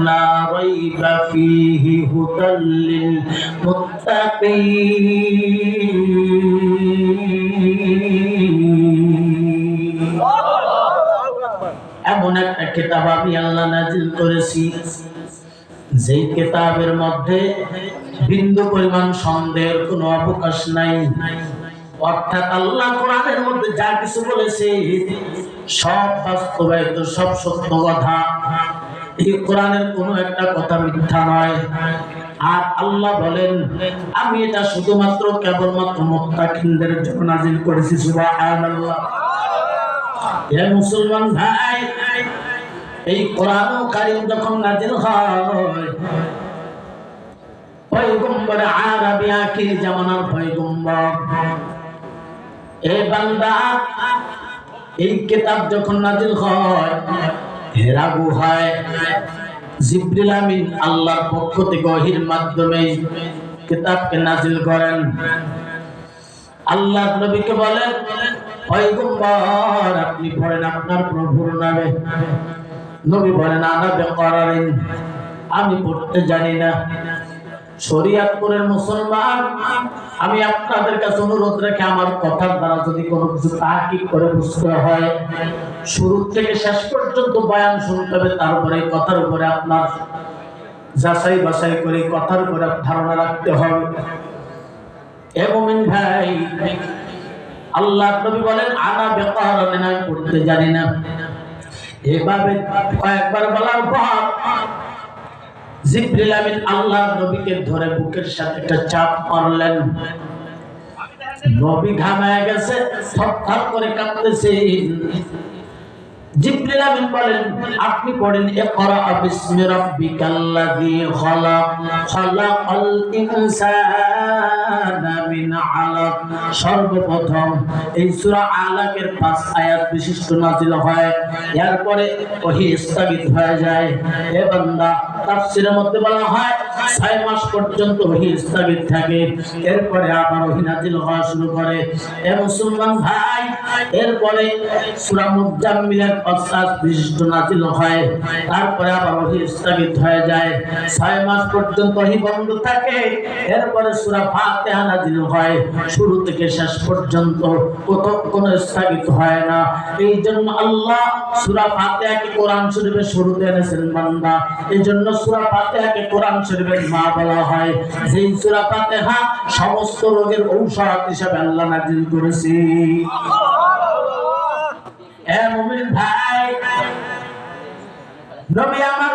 لا ريب فيه هدى للمتقين এমন একটা কিতাব আমি আল্লাহ নাজিল করেছি যেই কিতাবের মধ্যে বিন্দু পরিমাণ সন্দেহের কোনো অবকাশ নাই। অর্থাৎ আল্লাহ কোরআনের মধ্যে যা কিছু বলেছে সব বাস্তবায়িত, সব সত্য কথা। এই কোরআনের কোনো একটা কথা মিথ্যা নয়। আর আল্লাহ বলেন আমি এটা শুধুমাত্র কেবলমাত্র মুত্তাকিনদের জন্য নাজিল করেছি। সুবহানাল্লাহ। হে মুসলমান ভাই, এই কোরআন কারীম যখন নাজিল হয়, পয়গম্বর আরবি আখির জামানার পয়গম্বর এ বান্দা, এই কিতাব যখন নাজিল হয় হেরা গুহায় জিবরিল আমিন আল্লাহর পক্ষ থেকে ওহীর মাধ্যমে কিতাবকে নাজিল করেন। আল্লাহ নবীকে বলেন পয়গম্বর আপনি পড়েন আপনার প্রভুর নামে। নবী বলেন আনা বিকরারিন, আমি পড়তে জানি না। শরীয়তপুরের মুসলমান, আমি আপনাদের কাছে অনুরোধ রেখে আমার কথার দ্বারা যদি কোনো কিছু তাহকিক করে বুঝতে হয়, শুরু থেকে শেষ পর্যন্ত বয়ান শুনতে হবে। তারপরে কথার উপরে আপনার যাচাই বাছাই করে কথার উপরে ধারণা রাখতে হবে। এ মুমিন ভাই, আল্লাহ নবী বলেন আনা বিকরারিন, আমি পড়তে জানি না। এভাবে কয়েকবার বলার পর জিবরিল আমিন আল্লাহ নবীকে ধরে বুকের সাথে একটা চাপ মারলেন। নবী ঘামায় গেছে, থরথর করে কাঁপতেছে। জিবরিল আমিন বলেন আপনি পড়েন ইকরা বিসমি রাব্বিকাল্লাযী খালাক, খালাকাল ইনসানা মিন আলাক। সর্বপ্রথম এই সূরা আলাকের 5 আয়াত বিশিষ্ট নাজিল হয়, এরপরে ওহী স্থগিত হয়ে যায়। এ বান্দা, তাফসীরের মধ্যে বলা হয় 6 মাস পর্যন্ত ওহী স্থগিত থাকে, এরপরে আবার ওহী নাজিল হওয়া শুরু করে। এ মুসলমান ভাই, এরপরে সূরা মুজাম্মিলের 5 আয়াত বিশিষ্ট নাজিল হয়, তারপরে আবার ওহী স্থগিত হয়ে যায়। 6 মাস পর্যন্ত ওহী বন্ধ থাকে, এরপরে সূরা ফাতিহা নাজিল হয়। শুরু থেকে শেষ পর্যন্ত কতক্ষণ স্থগিত হয় না। এই জন্য আল্লাহ সূরা ফাতিহাকে কোরআন শরীফের শুরুতে এনেছেন বান্দা। এই জন্য সূরা ফাতিহাকে কোরআন শরীফের মা বলা হয়। যেই সূরা ফাতিহা সমস্ত রোগের ঔষধ হিসেবে আল্লাহ নাজিল করেছে। এ মুমিন ভাই, নবী আমার